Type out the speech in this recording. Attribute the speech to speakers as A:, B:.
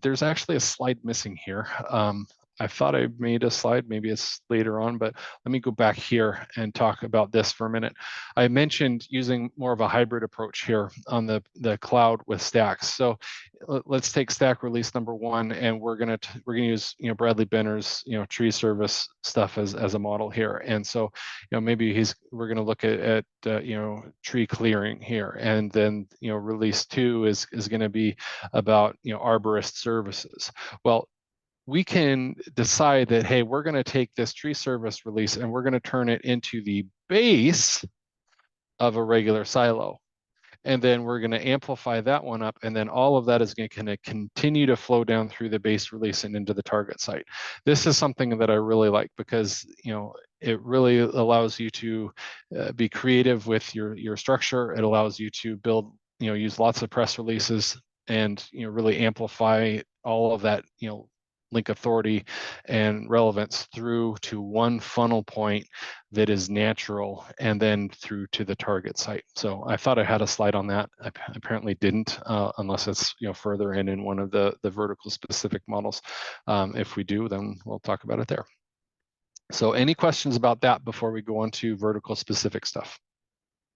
A: there's actually a slide missing here. I thought I made a slide, maybe it's later on, but let me go back here and talk about this for a minute. I mentioned using more of a hybrid approach here on the cloud with stacks. So let's take stack release number 1, and we're gonna use Bradley Benner's tree service stuff as a model here. And so maybe we're gonna look at tree clearing here, and then release 2 is going to be about arborist services. Well, we can decide that, hey, we're going to take this tree service release and we're going to turn it into the base of a regular silo. And then we're going to amplify that one up. And then all of that is going to continue to flow down through the base release and into the target site. This is something that I really like because, it really allows you to be creative with your structure. It allows you to build, use lots of press releases and, really amplify all of that, link authority and relevance through to one funnel point that is natural, and then through to the target site. So I thought I had a slide on that. I apparently didn't, unless it's further in one of the vertical specific models. If we do, then we'll talk about it there. So any questions about that before we go on to vertical specific stuff?